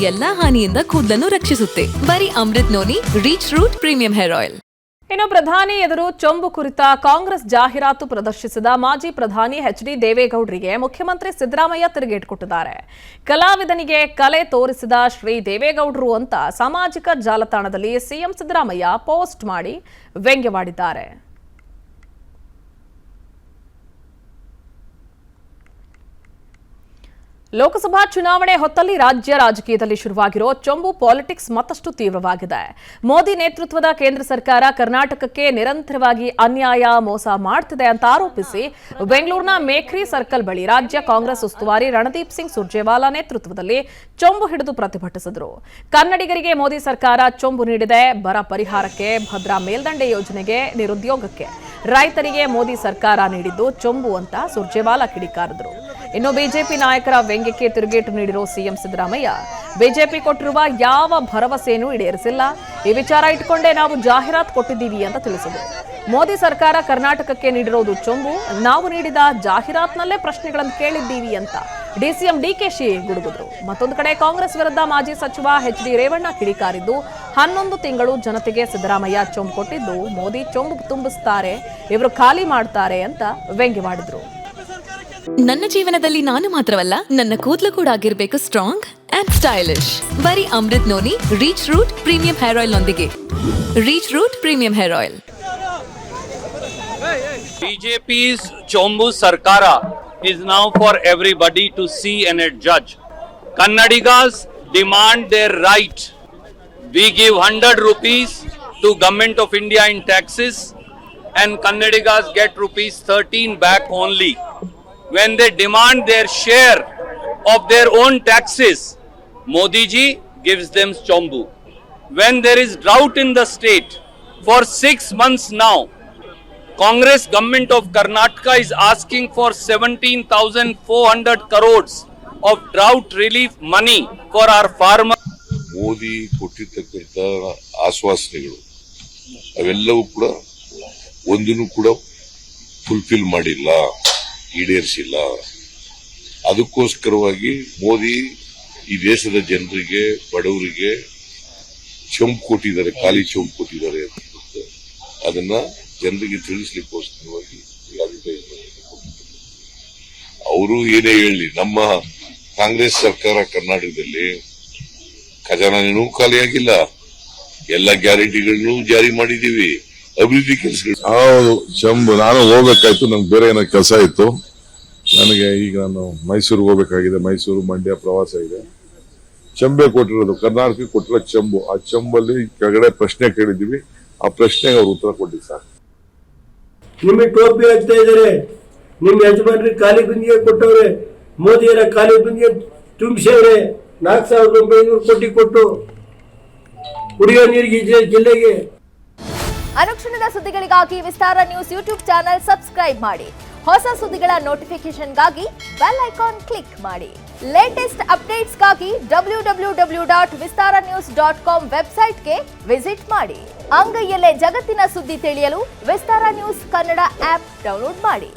ಎಲ್ಲಾ ಹಾನಿಯಿಂದ ಕೂದಲನ್ನು ರಕ್ಷಿಸುತ್ತೆ. ಬರೀ Amrut noni reach root premium hair oil. ಇನ್ನು ಪ್ರಧಾನಿ ಎದುರು ಚೊಂಬು ಕುರಿತ ಕಾಂಗ್ರೆಸ್ ಜಾಹೀರಾತು ಪ್ರದರ್ಶಿಸಿದ ಮಾಜಿ ಪ್ರಧಾನಿ ಎಚ್.ಡಿ. ದೇವೇಗೌಡರಿಗೆ ಮುಖ್ಯಮಂತ್ರಿ ಸಿದ್ದರಾಮಯ್ಯ ತಿರುಗೇಟು ಕೊಟ್ಟಿದ್ದಾರೆ. ಕಲಾವಿದನಿಗೆ ಕಲೆ ತೋರಿಸಿದ ಶ್ರೀ ದೇವೇಗೌಡರು ಅಂತ ಸಾಮಾಜಿಕ ಜಾಲತಾಣದಲ್ಲಿ ಸಿಎಂ ಸಿದ್ದರಾಮಯ್ಯ ಪೋಸ್ಟ್ ಮಾಡಿ ವ್ಯಂಗ್ಯವಾಡಿದ್ದಾರೆ. ಲೋಕಸಭಾ ಚುನಾವಣೆ ಹೊತ್ತಲ್ಲಿ ರಾಜ್ಯ ರಾಜಕೀಯದಲ್ಲಿ ಶುರುವಾಗಿರೋ ಚೊಂಬು ಪಾಲಿಟಿಕ್ಸ್ ಮತ್ತಷ್ಟು ತೀವ್ರವಾಗಿದೆ. ಮೋದಿ ನೇತೃತ್ವದ ಕೇಂದ್ರ ಸರ್ಕಾರ ಕರ್ನಾಟಕಕ್ಕೆ ನಿರಂತರವಾಗಿ ಅನ್ಯಾಯ ಮೋಸ ಮಾಡ್ತಿದೆ ಅಂತ ಆರೋಪಿಸಿ ಬೆಂಗಳೂರಿನ ಮೇಖ್ರಿ ಸರ್ಕಲ್ ಬಳಿ ರಾಜ್ಯ ಕಾಂಗ್ರೆಸ್ ಉಸ್ತುವಾರಿ ರಣದೀಪ್ ಸಿಂಗ್ ಸುರ್ಜೇವಾಲಾ ನೇತೃತ್ವದಲ್ಲಿ ಚೊಂಬು ಹಿಡಿದು ಪ್ರತಿಭಟಿಸಿದರು. ಕನ್ನಡಿಗರಿಗೆ ಮೋದಿ ಸರ್ಕಾರ ಚೊಂಬು ನೀಡಿದೆ. ಬರ ಪರಿಹಾರಕ್ಕೆ, ಭದ್ರಾ ಮೇಲ್ದಂಡೆ ಯೋಜನೆಗೆ, ನಿರುದ್ಯೋಗಕ್ಕೆ ರೈತರಿಗೆ ಮೋದಿ ಸರ್ಕಾರ ನೀಡಿದ್ದು ಚೊಂಬು ಅಂತ ಸುರ್ಜೇವಾಲಾ ಕಿಡಿಕಾರಿದರು. ಇನ್ನು ಬಿಜೆಪಿ ನಾಯಕರ ವ್ಯಂಗ್ಯಕ್ಕೆ ತಿರುಗೇಟು ನೀಡಿರೋ ಸಿಎಂ ಸಿದ್ದರಾಮಯ್ಯ ಬಿಜೆಪಿ ಕೊಟ್ಟಿರುವ ಯಾವ ಭರವಸೆಯನ್ನು ಈಡೇರಿಸಿಲ್ಲ, ಈ ವಿಚಾರ ಇಟ್ಕೊಂಡೇ ನಾವು ಜಾಹೀರಾತು ಕೊಟ್ಟಿದ್ದೀವಿ ಅಂತ ತಿಳಿಸಿದರು. ಮೋದಿ ಸರ್ಕಾರ ಕರ್ನಾಟಕಕ್ಕೆ ನೀಡಿರೋದು ಚೊಂಬು, ನಾವು ನೀಡಿದ ಜಾಹೀರಾತಿನಲ್ಲೇ ಪ್ರಶ್ನೆಗಳನ್ನು ಕೇಳಿದ್ದೀವಿ ಅಂತ ಡಿಸಿಎಂ ಡಿಕೆಶಿ ಗುಡುಗಿದ್ರು. ಮತ್ತೊಂದು ಕಡೆ ಕಾಂಗ್ರೆಸ್ ವಿರುದ್ಧ ಮಾಜಿ ಸಚಿವ ಎಚ್.ಡಿ. ರೇವಣ್ಣ ಕಿಡಿಕಾರಿದ್ದು 11 ತಿಂಗಳು ಜನತೆಗೆ ಸಿದ್ದರಾಮಯ್ಯ ಚೊಂಬು ಕೊಟ್ಟಿದ್ದು ಮೋದಿ ಚೊಂಬು ತುಂಬಿಸ್ತಾರೆ, ಇವರು ಖಾಲಿ ಮಾಡ್ತಾರೆ ಅಂತ ವ್ಯಂಗ್ಯವಾಡಿದ್ರು. ನನ್ನ ಜೀವನದಲ್ಲಿ ನಾನು ಮಾತ್ರವಲ್ಲ, ನನ್ನ ಕೂದಲು ಕೂಡ ಆಗಿರ್ಬೇಕು ಸ್ಟ್ರಾಂಗ್ ಅಂಡ್ ಸ್ಟೈಲಿಶ್. ಬರೀ Amrut noni reach root premium hair oil ನೊಂದಿಗೆ. Reach root premium hair oil. BJP's Chombu Sarkara is now for everybody to see and judge. Kannadigas demand their right. We give 100 rupees to Government of India in taxes and Kannadigas get rupees 13 back only. When they demand their share of their own taxes, Modi ji gives them Chombu. When there is drought in the state for 6 months now, Congress government of Karnataka is asking for 17,400 crores of drought relief money for our farmers. Modi ಕೊಟ್ಟಿರ್ತಕ್ಕಂಥ ಆಶ್ವಾಸನೆಗಳು ಅವೆಲ್ಲವೂ ಕೂಡ ಒಂದನ್ನು ಕೂಡ fulfil ಮಾಡಿಲ್ಲ, ಈಡೇರಿಸಿಲ್ಲ. ಅದಕ್ಕೋಸ್ಕರವಾಗಿ ಮೋದಿ ಈ ದೇಶದ ಜನರಿಗೆ, ಬಡವರಿಗೆ ಚೊಂಬು ಕೊಟ್ಟಿದ್ದಾರೆ, ಖಾಲಿ ಚೊಂಬು ಕೊಟ್ಟಿದ್ದಾರೆ. ಅದನ್ನ ಜನರಿಗೆ ತಿಳಿಸ್ಲಿಕ್ಕೋಸ್ಕರವಾಗಿ ಅವರು ಏನೇ ಹೇಳಿ, ನಮ್ಮ ಕಾಂಗ್ರೆಸ್ ಸರ್ಕಾರ ಕರ್ನಾಟಕದಲ್ಲಿ ಖಜಾನೆನೂ ಖಾಲಿಯಾಗಿಲ್ಲ, ಎಲ್ಲ ಗ್ಯಾರಂಟಿಗಳನ್ನು ಜಾರಿ ಮಾಡಿದೀವಿ, ಅಭಿವೃದ್ಧಿ ಕೆಲಸಗಳು. ಹೌದು, ಚಂಬು ನಾನು ಹೋಗ್ಬೇಕಾಯ್ತು, ನಂಗೆ ಬೇರೆ ಏನೋ ಕೆಲಸ ಇತ್ತು. ನನಗೆ ಈಗ ನಾನು ಮೈಸೂರಿಗೆ ಹೋಗ್ಬೇಕಾಗಿದೆ, ಮೈಸೂರು ಮಂಡ್ಯ ಪ್ರವಾಸ ಇದೆ. ಚಂಬೆ ಕೊಟ್ಟಿರೋದು, ಕರ್ನಾಟಕಕ್ಕೆ ಕೊಟ್ಟಿರೋ ಚಂಬು. ಆ ಚಂಬಲ್ಲಿ ಕೆಳಗಡೆ ಪ್ರಶ್ನೆ ಕೇಳಿದೀವಿ, ಆ ಪ್ರಶ್ನೆಗೆ ಅವ್ರು ಉತ್ತರ ಕೊಟ್ಟಿದ್ದು ಸಾಕು. ನಿಮಗೆ ಟೋಪಿ ಹಾಕ್ತಾ ಇದಾರೆ, ನಿಮ್ ಯಜಮಾನ್ರಿಗೆ ಖಾಲಿ ಗುಂದಿಗೆ ಕೊಟ್ಟವ್ರೆ, ಮೋದಿಯರ ಖಾಲಿ ಗುಂದಿಗೆ ತುಂಬಿಸವ್ರೆ. 4,500 ಕೋಟಿ ಕೊಟ್ಟು ಕುಡಿಯೋ ನೀರಿಗೆ ಜಿಲ್ಲೆಗೆ. ಅನುಕ್ಷಣದ ಸುದ್ದಿಗಳಿಗಾಗಿ ವಿಸ್ತಾರ ನ್ಯೂಸ್ ಯೂಟ್ಯೂಬ್ ಚಾನೆಲ್ ಸಬ್ಸ್ಕ್ರೈಬ್ ಮಾಡಿ. ಹೊಸ ಸುದ್ದಿಗಳ ನೋಟಿಫಿಕೇಶನ್ಗಾಗಿ ಬೆಲ್ ಐಕಾನ್ ಕ್ಲಿಕ್ ಮಾಡಿ. ಲೇಟೆಸ್ಟ್ ಅಪ್ಡೇಟ್ಸ್ಗಾಗಿ www.vistaranews.com ವೆಬ್ಸೈಟ್ಗೆ ವಿಸಿಟ್ ಮಾಡಿ. ಅಂಗೈಯಲ್ಲೇ ಜಗತ್ತಿನ ಸುದ್ದಿ ತಿಳಿಯಲು ವಿಸ್ತಾರ ನ್ಯೂಸ್ ಕನ್ನಡ ಆಪ್ ಡೌನ್ಲೋಡ್ ಮಾಡಿ.